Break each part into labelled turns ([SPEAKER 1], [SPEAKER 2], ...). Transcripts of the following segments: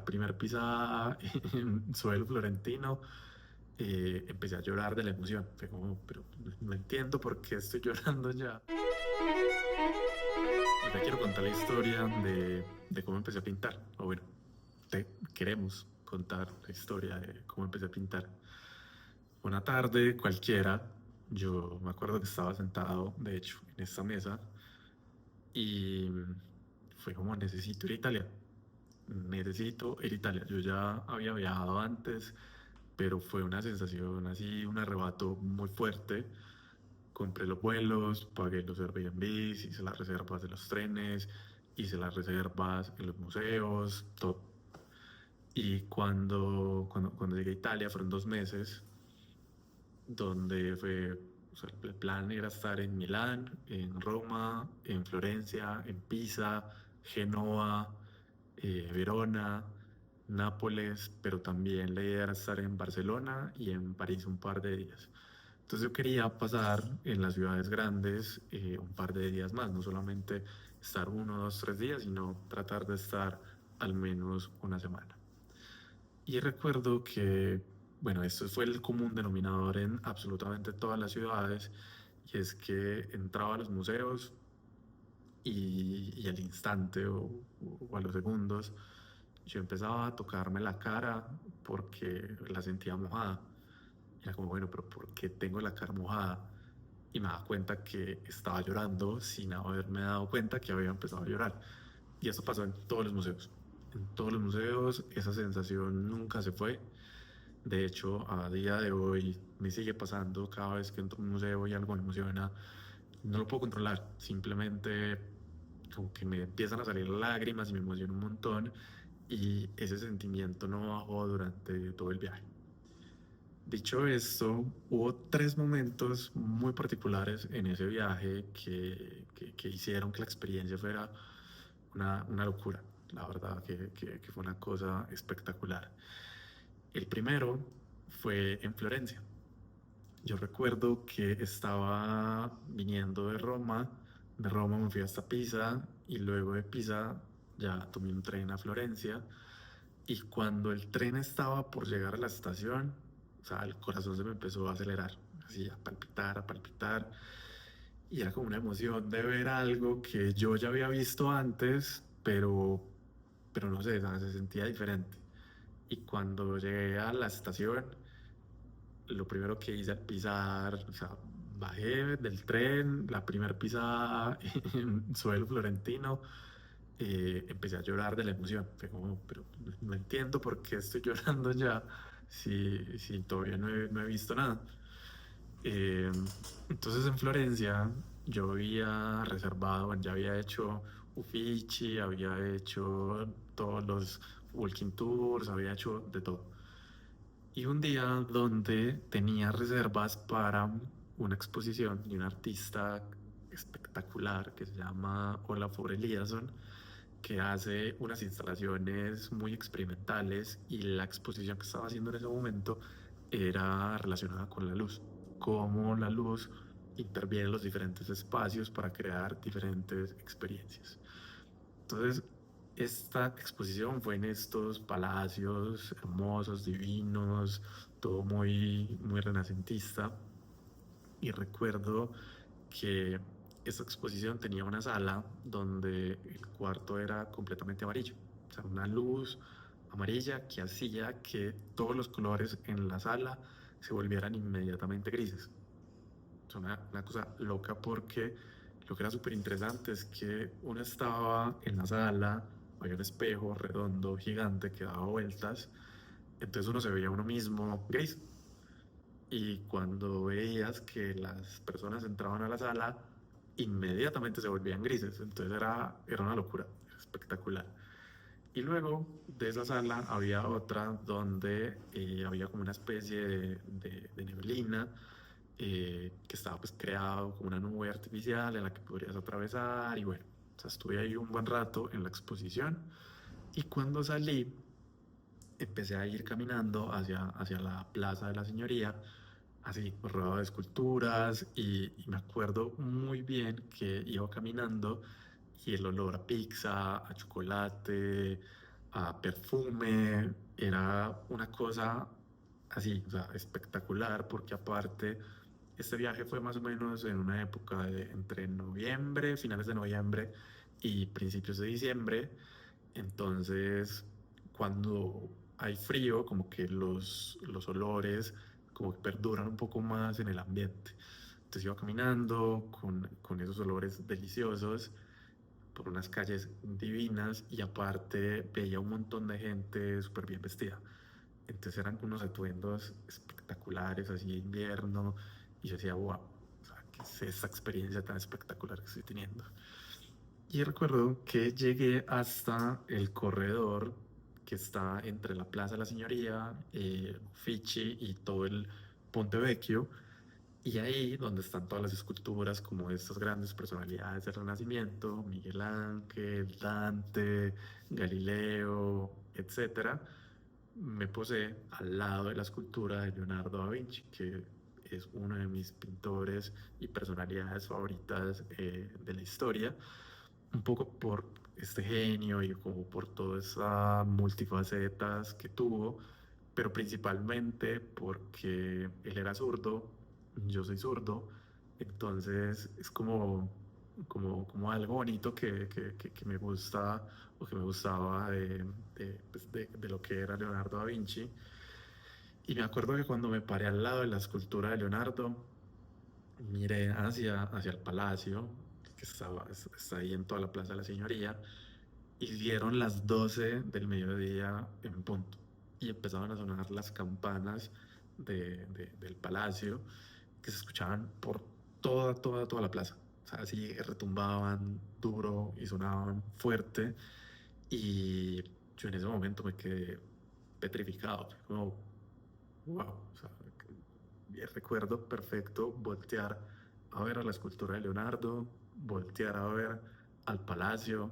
[SPEAKER 1] la primera pisada en suelo florentino, empecé a llorar de la emoción. Fue como, pero no entiendo por qué estoy llorando ya. Y te quiero contar la historia de cómo empecé a pintar. O bueno, te queremos contar la historia de cómo empecé a pintar. Una tarde cualquiera, yo me acuerdo que estaba sentado, de hecho, en esta mesa y fue como, necesito ir a Italia. Necesito ir a Italia. Yo ya había viajado antes, pero fue una sensación así, un arrebato muy fuerte. Compré los vuelos, pagué los Airbnbs, hice las reservas de los trenes, hice las reservas en los museos, todo. Y cuando llegué a Italia, fueron 2 meses, donde fue, o sea, el plan era estar en Milán, en Roma, en Florencia, en Pisa, Génova, Verona, Nápoles, pero también la idea era estar en Barcelona y en París un par de días. Entonces yo quería pasar en las ciudades grandes un par de días más, no solamente estar 1, 2, 3 días, sino tratar de estar al menos una semana. Y recuerdo que, bueno, esto fue el común denominador en absolutamente todas las ciudades, y es que entraba a los museos y al instante o a los segundos yo empezaba a tocarme la cara porque la sentía mojada. Y era como, bueno, pero ¿por qué tengo la cara mojada? Y me daba cuenta que estaba llorando sin haberme dado cuenta que había empezado a llorar. Y eso pasó en todos los museos. En todos los museos esa sensación nunca se fue. De hecho, a día de hoy me sigue pasando cada vez que entro a un museo y algo me emociona. No lo puedo controlar. Simplemente como que me empiezan a salir lágrimas y me emociona un montón. Y ese sentimiento no bajó durante todo el viaje. Dicho esto, hubo 3 momentos muy particulares en ese viaje que hicieron que la experiencia fuera una locura. La verdad que fue una cosa espectacular. El primero fue en Florencia. Yo recuerdo que estaba viniendo de Roma me fui hasta Pisa y luego de Pisa ya tomé un tren a Florencia, y cuando el tren estaba por llegar a la estación, o sea, el corazón se me empezó a acelerar, así a palpitar, y era como una emoción de ver algo que yo ya había visto antes, pero no sé, ¿sabes? Se sentía diferente. Y cuando llegué a la estación, lo primero que hice al pisar, o sea, bajé del tren, la primera pisada en suelo florentino, empecé a llorar de la emoción. Fue como, pero no entiendo por qué estoy llorando ya si todavía no he visto nada. Eh, entonces en Florencia yo había reservado, bueno, ya había hecho Uffizi, había hecho todos los walking tours, había hecho de todo. Y un día donde tenía reservas para una exposición de un artista espectacular que se llama Olafur Eliasson, que hace unas instalaciones muy experimentales, y la exposición que estaba haciendo en ese momento era relacionada con la luz, cómo la luz interviene en los diferentes espacios para crear diferentes experiencias. Entonces, esta exposición fue en estos palacios hermosos, divinos, todo muy, muy renacentista. Y recuerdo que esta exposición tenía una sala donde el cuarto era completamente amarillo. O sea, una luz amarilla que hacía que todos los colores en la sala se volvieran inmediatamente grises. Es una cosa loca, porque lo que era súper interesante es que uno estaba en la sala, había un espejo redondo, gigante, que daba vueltas, entonces uno se veía a uno mismo gris. Y cuando veías que las personas entraban a la sala, inmediatamente se volvían grises. Entonces era una locura, era espectacular. Y luego de esa sala había otra donde había como una especie de neblina, que estaba pues creado como una nube artificial en la que podrías atravesar. Y bueno, o sea, estuve ahí un buen rato en la exposición, y cuando salí empecé a ir caminando hacia la Plaza de la Señoría, así rodeado de esculturas, y me acuerdo muy bien que iba caminando y el olor a pizza, a chocolate, a perfume, era una cosa así, o sea, espectacular, porque aparte este viaje fue más o menos en una época de entre noviembre, finales de noviembre y principios de diciembre. Entonces, cuando hay frío, como que los olores como que perduran un poco más en el ambiente. Entonces iba caminando con esos olores deliciosos por unas calles divinas y aparte veía un montón de gente súper bien vestida. Entonces eran unos atuendos espectaculares, así de invierno, y yo decía, wow, o sea, ¿qué es esa experiencia tan espectacular que estoy teniendo? Y recuerdo que llegué hasta el corredor que está entre la Plaza de la Signoria, Uffizi y todo el Ponte Vecchio, y ahí donde están todas las esculturas como de estas grandes personalidades del Renacimiento, Miguel Ángel, Dante, Galileo, etcétera, me posé al lado de la escultura de Leonardo da Vinci, que es uno de mis pintores y personalidades favoritas de la historia, un poco por este genio y como por todas esas multifacetas que tuvo, pero principalmente porque él era zurdo, yo soy zurdo, entonces es como algo bonito que me gusta o que me gustaba pues, de lo que era Leonardo da Vinci. Y me acuerdo que cuando me paré al lado de la escultura de Leonardo, miré hacia el palacio, que está ahí en toda la Plaza de la Signoria, y dieron las 12 del mediodía en punto. Y empezaban a sonar las campanas del palacio, que se escuchaban por toda la plaza. O sea, así retumbaban duro y sonaban fuerte. Y yo en ese momento me quedé petrificado. Como, wow. O sea, recuerdo perfecto voltear a ver a la escultura de Leonardo, voltear a ver al palacio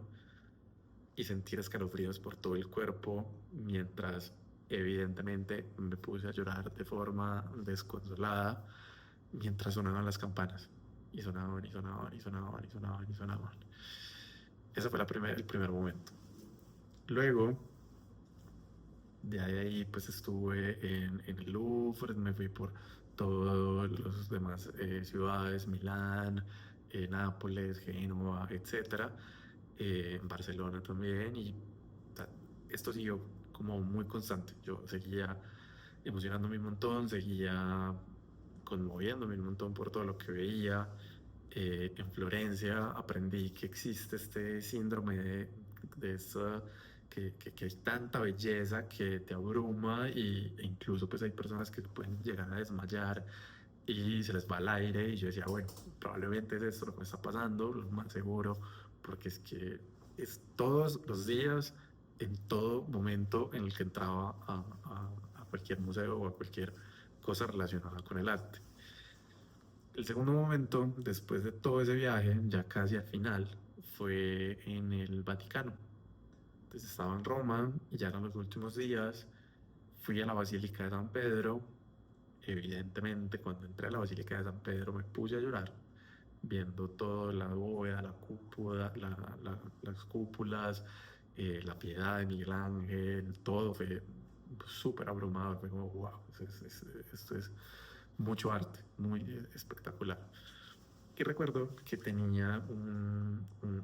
[SPEAKER 1] y sentir escalofríos por todo el cuerpo mientras evidentemente me puse a llorar de forma desconsolada mientras sonaban las campanas y sonaban y sonaban y sonaban y sonaban y sonaban. Ese fue el primer momento. Luego, de ahí pues estuve en el Louvre, me fui por todas las demás ciudades, Milán, Nápoles, Génova, etcétera, en Barcelona también, y o sea, esto siguió como muy constante. Yo seguía emocionándome un montón, seguía conmoviéndome un montón por todo lo que veía. En Florencia aprendí que existe este síndrome de esa, que hay tanta belleza que te abruma e incluso pues hay personas que pueden llegar a desmayar y se les va el aire y yo decía, bueno, probablemente es esto lo que me está pasando, lo más seguro, porque es que es todos los días, en todo momento en el que entraba a cualquier museo o a cualquier cosa relacionada con el arte. El segundo momento, después de todo ese viaje, ya casi al final, fue en el Vaticano. Entonces estaba en Roma y ya eran los últimos días. Fui a la Basílica de San Pedro. Evidentemente, cuando entré a la Basílica de San Pedro me puse a llorar, viendo toda la bóveda, la cúpula, las cúpulas, la piedad de Miguel Ángel, todo fue súper abrumador. Fue como, wow, esto es mucho arte, muy espectacular. Y recuerdo que tenía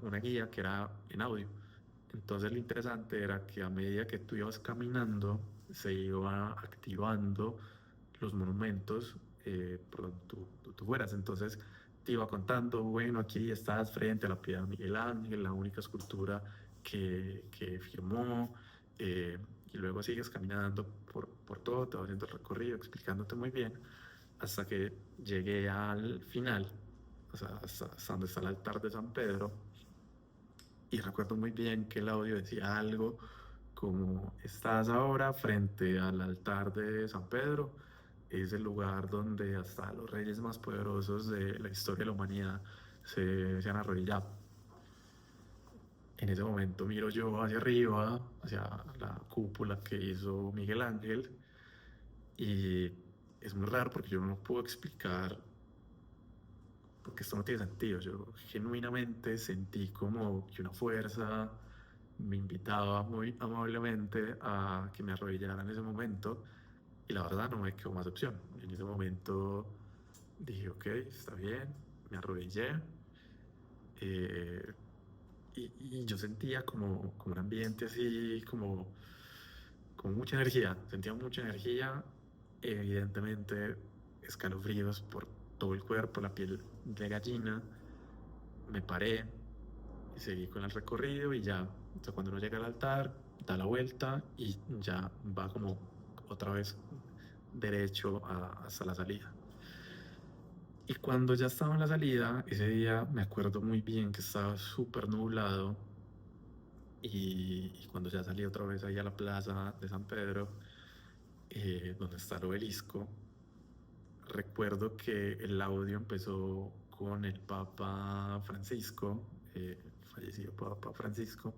[SPEAKER 1] una guía que era en audio. Entonces lo interesante era que a medida que tú ibas caminando, se iba activando los monumentos por donde tú fueras. Entonces te iba contando, bueno, aquí estás frente a la piedad de Miguel Ángel, la única escultura que firmó. eh, y luego sigues caminando por todo, te vas haciendo el recorrido, explicándote muy bien, hasta que llegué al final, o sea, hasta donde está el altar de San Pedro, y recuerdo muy bien que el audio decía algo como, estás ahora frente al altar de San Pedro, es el lugar donde hasta los reyes más poderosos de la historia de la humanidad se han arrodillado. En ese momento miro yo hacia arriba, hacia la cúpula que hizo Miguel Ángel, y es muy raro porque yo no puedo explicar porque esto no tiene sentido. Yo genuinamente sentí como que una fuerza me invitaba muy amablemente a que me arrodillara en ese momento y la verdad no me quedó más opción. En ese momento dije, ok, está bien, me arrodillé eh, y yo sentía como un ambiente así, como mucha energía, sentía mucha energía, evidentemente escalofríos por todo el cuerpo, la piel de gallina, me paré y seguí con el recorrido y ya, o sea, cuando uno llega al altar, da la vuelta y ya va como otra vez derecho hasta la salida. Y cuando ya estaba en la salida, ese día me acuerdo muy bien que estaba súper nublado y cuando ya salí otra vez ahí a la plaza de San Pedro, donde está el obelisco, recuerdo que el audio empezó con el Papa Francisco, fallecido Papa Francisco,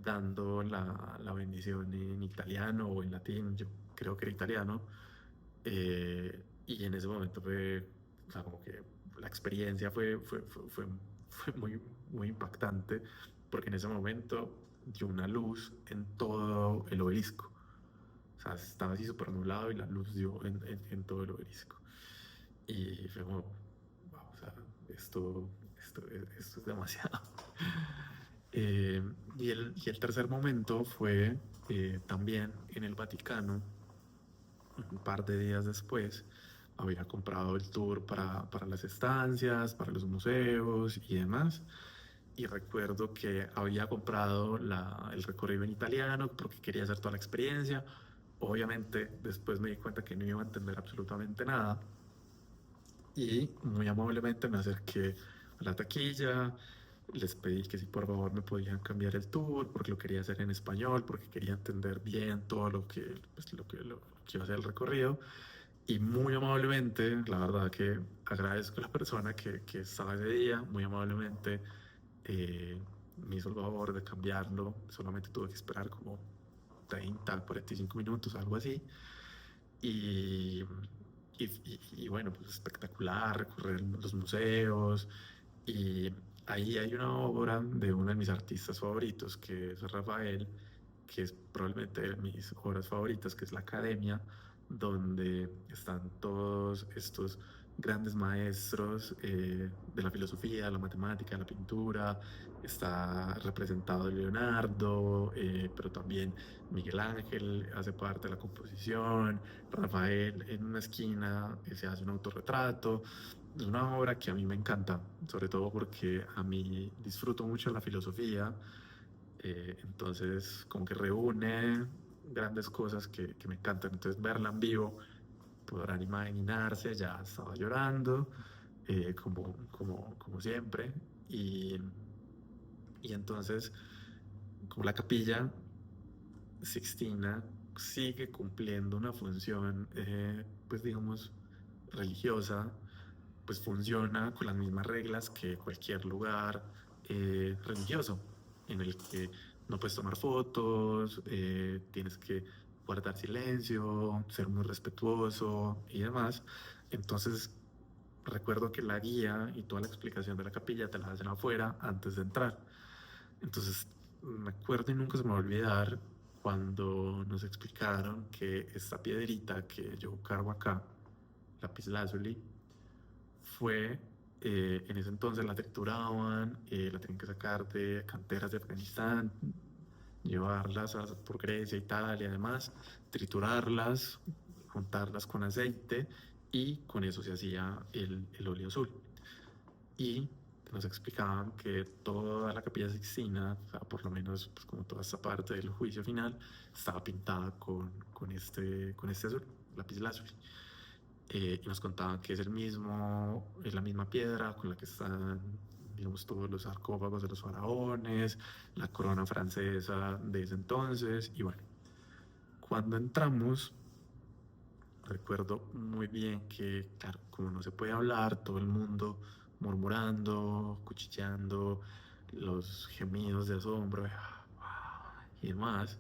[SPEAKER 1] dando la bendición en italiano o en latín, yo creo que era italiano, y en ese momento fue, o sea, como que la experiencia fue muy impactante, porque en ese momento dio una luz en todo el obelisco. O sea, estaba así súper nublado y la luz dio en todo el obelisco. Y fue como, wow, o sea, esto es demasiado. Eh, y el tercer momento fue también en el Vaticano, un par de días después. Había comprado el tour para las estancias, para los museos y demás. Y recuerdo que había comprado el recorrido en italiano porque quería hacer toda la experiencia. Obviamente, después me di cuenta que no iba a entender absolutamente nada y muy amablemente me acerqué a la taquilla, les pedí que si por favor me podían cambiar el tour porque lo quería hacer en español, porque quería entender bien todo lo que iba a ser el recorrido. Y muy amablemente, la verdad que agradezco a la persona que estaba ese día, muy amablemente eh, me hizo el favor de cambiarlo. Solamente tuve que esperar como 30, 45 minutos, algo así. Y, y bueno, pues espectacular, recorrer los museos. Y ahí hay una obra de uno de mis artistas favoritos, que es Rafael, que es probablemente de mis obras favoritas, que es La Academia, donde están todos estos grandes maestros de la filosofía, la matemática, la pintura. Está representado Leonardo, pero también Miguel Ángel hace parte de la composición. Rafael en una esquina se hace un autorretrato. Es una obra que a mí me encanta, sobre todo porque a mí disfruto mucho la filosofía, entonces como que reúne grandes cosas que me encantan. Entonces verla en vivo, podrán imaginarse, ya estaba llorando, como siempre, y, y entonces como la capilla Sixtina sigue cumpliendo una función, pues digamos, religiosa, pues funciona con las mismas reglas que cualquier lugar religioso, en el que no puedes tomar fotos, tienes que guardar silencio, ser muy respetuoso y demás. Entonces, recuerdo que la guía y toda la explicación de la capilla te la hacen afuera antes de entrar. Entonces, me acuerdo y nunca se me va a olvidar cuando nos explicaron que esta piedrita que yo cargo acá, lapislázuli, fue, en ese entonces la trituraban, la tenían que sacar de canteras de Afganistán, llevarlas por Grecia, Italia, además, triturarlas, juntarlas con aceite y con eso se hacía el óleo azul. Y nos explicaban que toda la Capilla Sixtina, o sea, por lo menos pues, como toda esta parte del juicio final, estaba pintada con este azul, lapislázuli. Y nos contaban que es la misma piedra con la que están, digamos, todos los sarcófagos de los faraones, la corona francesa de ese entonces. Y bueno, cuando entramos, recuerdo muy bien que, claro, como no se puede hablar, todo el mundo murmurando, cuchicheando, los gemidos de asombro y demás.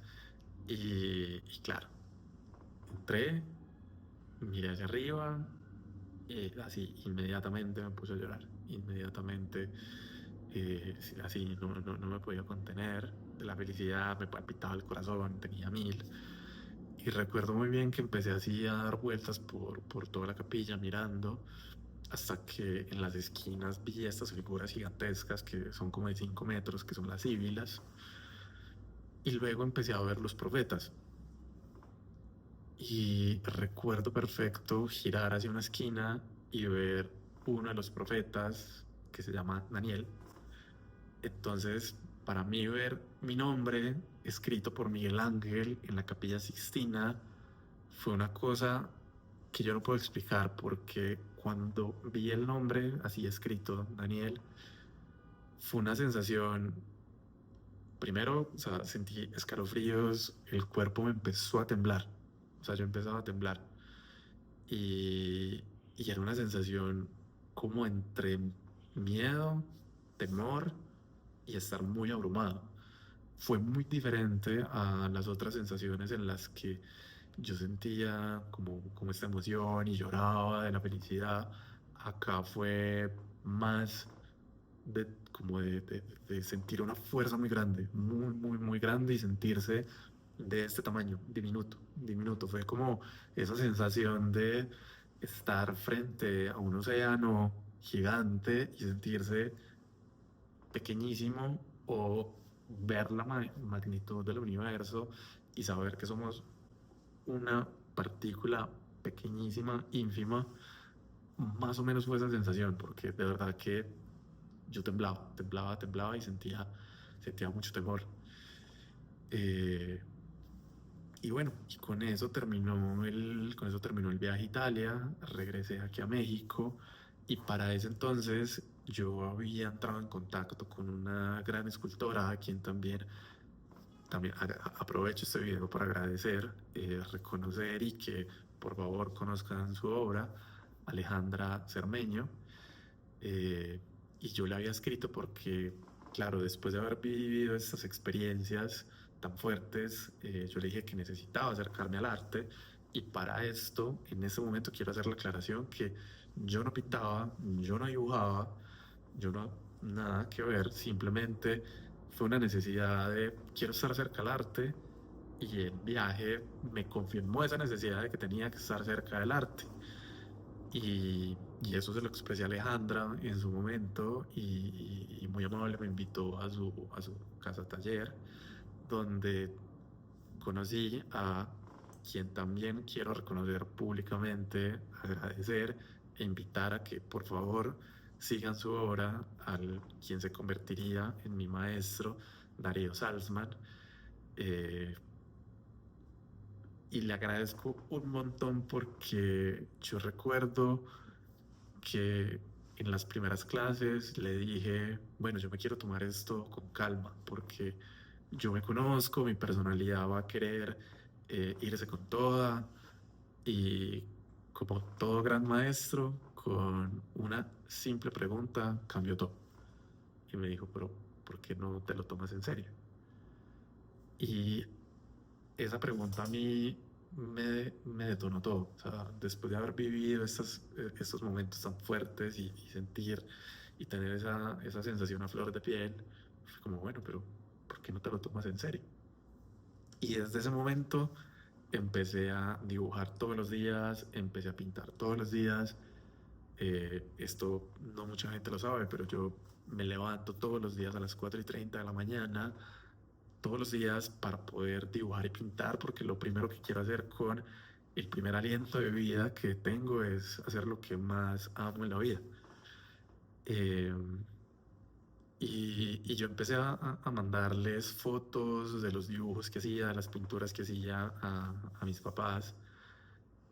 [SPEAKER 1] Y claro, entré, miré hacia arriba, así inmediatamente me puse a llorar. Inmediatamente así no me podía contener. De la felicidad me palpitaba el corazón, tenía mil. Y recuerdo muy bien que empecé así a dar vueltas por toda la capilla mirando, hasta que en las esquinas vi estas figuras gigantescas que son como de 5 metros, que son las síbilas. Y luego empecé a ver los profetas. Y recuerdo perfecto girar hacia una esquina y ver uno de los profetas que se llama Daniel. Entonces, para mí ver mi nombre escrito por Miguel Ángel en la Capilla Sixtina fue una cosa que yo no puedo explicar, porque cuando vi el nombre así escrito, Daniel, fue una sensación. Primero, o sea, sentí escalofríos, el cuerpo me empezó a temblar, o sea, yo empezaba a temblar y, y era una sensación como entre miedo, temor y estar muy abrumado. Fue muy diferente a las otras sensaciones en las que yo sentía como esta emoción y lloraba de la felicidad. Acá fue más de sentir una fuerza muy grande, muy grande, y sentirse de este tamaño, diminuto, diminuto. Fue como esa sensación de estar frente a un océano gigante y sentirse pequeñísimo, o ver la magnitud del universo y saber que somos una partícula pequeñísima, ínfima. Más o menos fue esa sensación, porque de verdad que yo temblaba y sentía mucho temor. Eh, y bueno, y con eso terminó el viaje a Italia, regresé aquí a México, y para ese entonces yo había entrado en contacto con una gran escultora a quien también aprovecho este video para agradecer, reconocer y que por favor conozcan su obra, Alejandra Cermeño. Eh, y yo le había escrito porque, claro, después de haber vivido estas experiencias tan fuertes, yo le dije que necesitaba acercarme al arte, y para esto, en ese momento quiero hacer la aclaración que yo no pintaba, yo no dibujaba, yo no, nada que ver, simplemente fue una necesidad de quiero estar cerca al arte, y el viaje me confirmó esa necesidad de que tenía que estar cerca del arte. Y eso se lo expresé a Alejandra en su momento, y muy amable me invitó a su casa taller, donde conocí a quien también quiero reconocer públicamente, agradecer e invitar a que por favor sigan su obra, al quien se convertiría en mi maestro, Darío Salzman. Eh, y le agradezco un montón porque yo recuerdo que en las primeras clases le dije, bueno, yo me quiero tomar esto con calma, porque yo me conozco, mi personalidad va a querer irse con toda, y como todo gran maestro, con una simple pregunta cambió todo. Y me dijo, pero ¿por qué no te lo tomas en serio? Y esa pregunta a mí me detonó todo. O sea, después de haber vivido estos momentos tan fuertes, y sentir y tener esa sensación a flor de piel, fue como, bueno, pero ¿por qué no te lo tomas en serio? Y desde ese momento empecé a dibujar todos los días, empecé a pintar todos los días. Esto no mucha gente lo sabe, pero yo me levanto todos los días a las 4:30 de la mañana, todos los días, para poder dibujar y pintar, porque lo primero que quiero hacer con el primer aliento de vida que tengo es hacer lo que más amo en la vida. Eh, y yo empecé a mandarles fotos de los dibujos que hacía, de las pinturas que hacía a mis papás.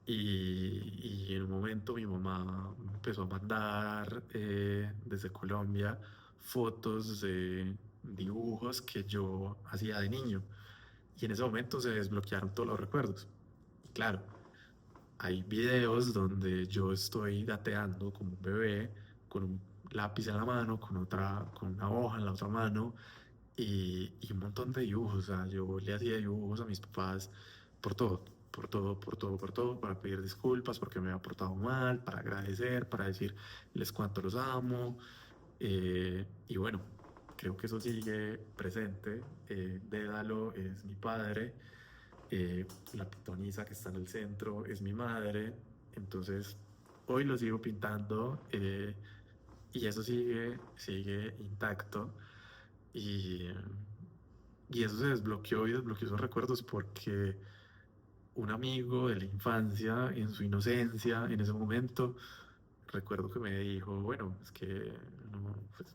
[SPEAKER 1] Y en un momento mi mamá me empezó a mandar desde Colombia fotos de dibujos que yo hacía de niño. Y en ese momento se desbloquearon todos los recuerdos. Y claro, hay videos donde yo estoy gateando como un bebé, con un lápiz en la mano, con una hoja en la otra mano, y un montón de dibujos. O sea, yo le hacía dibujos a mis papás por todo, por todo, para pedir disculpas porque me había portado mal, para agradecer, para decirles cuánto los amo. Y bueno, creo que eso sigue presente. Dédalo es mi padre, la pitonisa que está en el centro es mi madre. Entonces, hoy lo sigo pintando, y eso sigue intacto. Y, y eso se desbloqueó y desbloqueó esos recuerdos porque un amigo de la infancia, en su inocencia, en ese momento, recuerdo que me dijo, bueno, es que no, pues,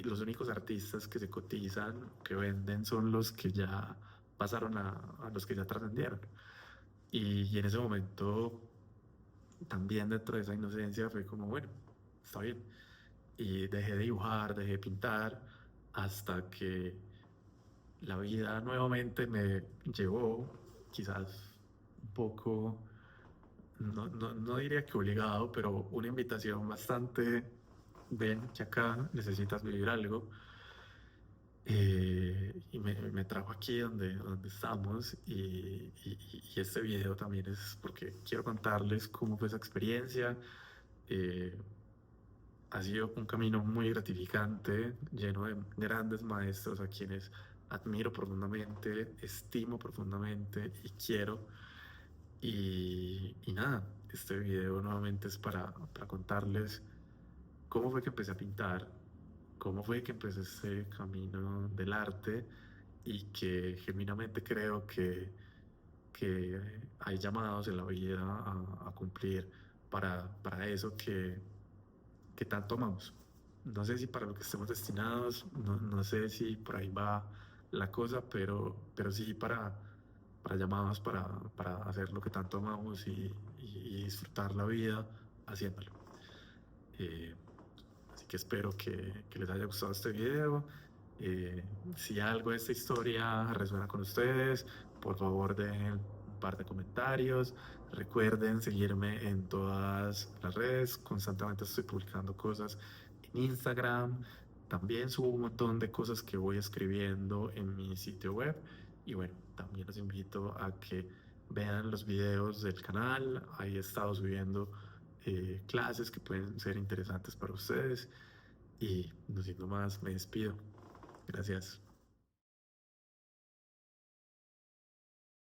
[SPEAKER 1] los únicos artistas que se cotizan, que venden, son los que ya pasaron a los que ya trascendieron. Y en ese momento, también dentro de esa inocencia, fue como, bueno, está bien. Y dejé de dibujar, dejé de pintar, hasta que la vida nuevamente me llevó, quizás un poco, no diría que obligado, pero una invitación bastante, ven que acá necesitas vivir algo. Y me trajo aquí donde estamos, y este video también es porque quiero contarles cómo fue esa experiencia. Eh, Ha sido un camino muy gratificante, lleno de grandes maestros a quienes admiro profundamente, estimo profundamente y quiero. Y nada, este video nuevamente es para contarles cómo fue que empecé a pintar, cómo fue que empecé este camino del arte, y que genuinamente creo que hay llamados en la vida a cumplir para eso que tanto amamos. No sé si para lo que estemos destinados, no sé si por ahí va la cosa, pero sí para llamados, para hacer lo que tanto amamos, y disfrutar la vida haciéndolo. Eh, Así que espero que les haya gustado este video. Eh, si algo de esta historia resuena con ustedes, por favor dejen un par de comentarios. Recuerden seguirme en todas las redes. Constantemente estoy publicando cosas en Instagram. También subo un montón de cosas que voy escribiendo en mi sitio web. Y bueno, también los invito a que vean los videos del canal. Ahí he estado subiendo clases que pueden ser interesantes para ustedes. Y no siendo más, me despido. Gracias.